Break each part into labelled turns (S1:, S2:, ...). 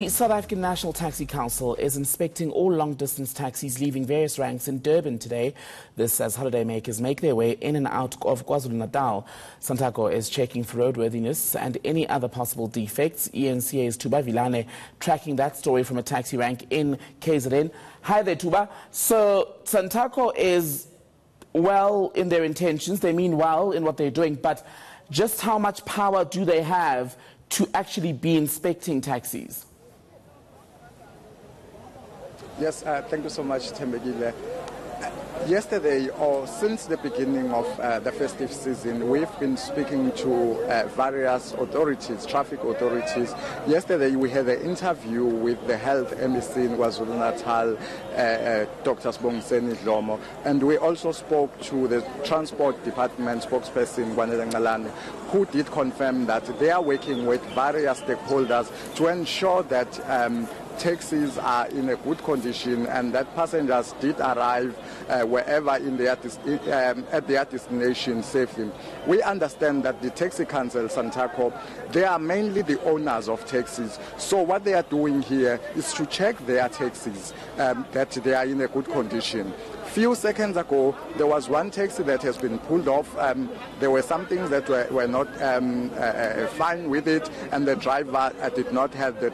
S1: The South African National Taxi Council is inspecting all long-distance taxis leaving various ranks in Durban today. This as holidaymakers make their way in and out of KwaZulu-Natal. Santaco is checking for roadworthiness and any other possible defects. eNCA's Thuba Vilane tracking that story from a taxi rank in KZN. Hi there, Thuba. So Santaco is well in their intentions. They mean well in what they're doing, but just how much power do they have to actually be inspecting taxis?
S2: Yes, thank you so much, Thembekile. Yesterday, or since the beginning of the festive season, we've been speaking to various authorities, traffic authorities. Yesterday, we had an interview with the health MEC in KwaZulu-Natal, Dr. Sbongiseni Dlomo, and we also spoke to the transport department spokesperson, Gwanele Ngalane, who did confirm that they are working with various stakeholders to ensure that taxis are in a good condition and that passengers did arrive wherever in their at their destination safely. We understand that the taxi council, Santaco, they are mainly the owners of taxis. So what they are doing here is to check their taxis that they are in a good condition. Few seconds ago, there was one taxi that has been pulled off. There were some things that were not fine with it, and the driver did not have the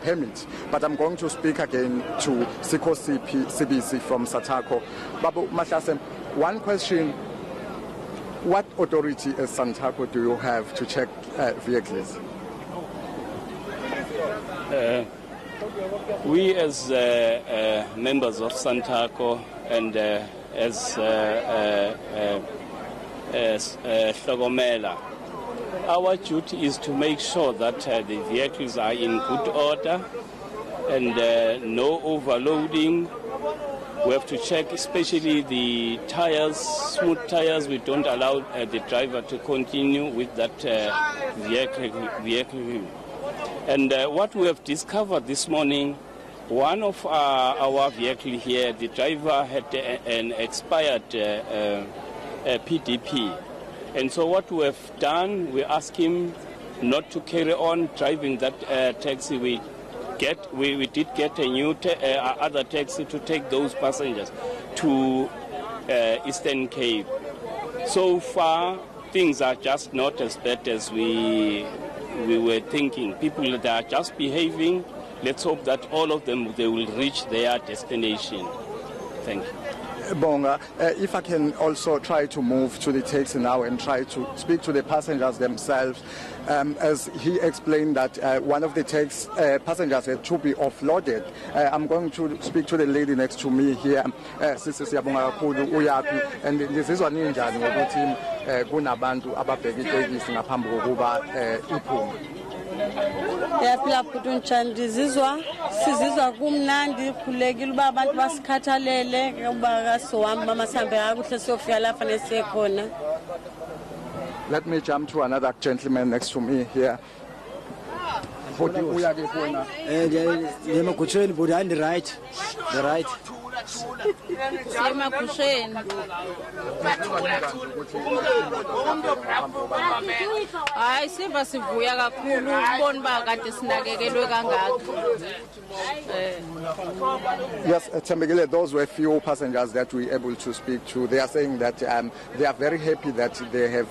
S2: permit. But I'm going to speak again to Siko CBC from Santaco. Babu Mahlase, one question. What authority as Santaco do you have to check vehicles?
S3: We as members of Santaco and as Hlogomela, our duty is to make sure that the vehicles are in good order and no overloading. We have to check especially the tires, smooth tires. We don't allow the driver to continue with that vehicle. And what we have discovered this morning, one of our vehicle here, the driver had an expired PDP. And so what we have done, we asked him not to carry on driving that taxi. We did get a new other taxi to take those passengers to Eastern Cape. So far, things are just not as bad as we were thinking. People that are just behaving. Let's hope that all of them, they will reach their destination. Thank you.
S2: Bonga, if I can also try to move to the taxi now and try to speak to the passengers themselves. As he explained that one of the passengers had to be offloaded. I'm going to speak to the lady next to me here. And this is one njani ngokuthi kunabantu ababheka itekisi ngaphambi kokuba iphume.
S4: Yaphila phuthuntshani sizizwa kumnandi khulekile uba abantu basikhathalele kuba kasohamba masihambe kakuhle siyofika lapha nesikhona.
S2: Let me jump to another gentleman next to me here. The right.
S4: Hayi siva sivuya kakhulu ukubona ba kade sinakekelwe kangaka.
S2: Yes, Thembekile, those were few passengers that we were able to speak to. They are saying that they are very happy that they have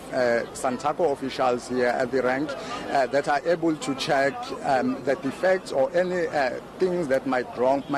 S2: Santaco officials here at the rank that are able to check the defects or any things that might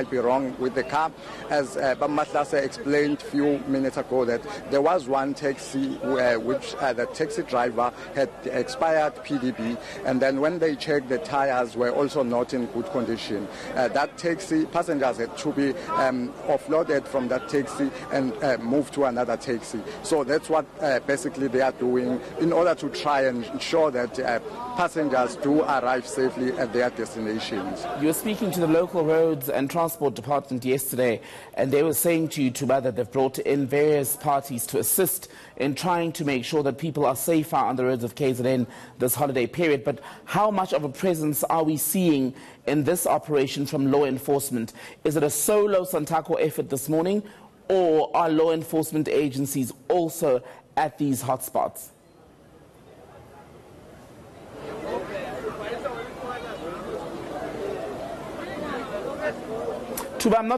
S2: be wrong with the car. As Mahlase explained a few minutes ago, that there was one taxi which the taxi driver had expired PDB, and then when they checked, the tires were also not in good condition. That taxi, passengers had to be offloaded from that taxi and moved to another taxi. So that's what basically they are doing in order to try and ensure that passengers do arrive safely at their destinations.
S1: You were speaking to the local roads and transport department yesterday, and they were saying to you, Thuba, that they've brought in various parties to assist in trying to make sure that people are safer on the roads of KZN this holiday period. But how much of a presence are we seeing in this operation from law enforcement? Is it a solo Santaco effort this morning, or are law enforcement agencies also at these hotspots? Thuba, I'm not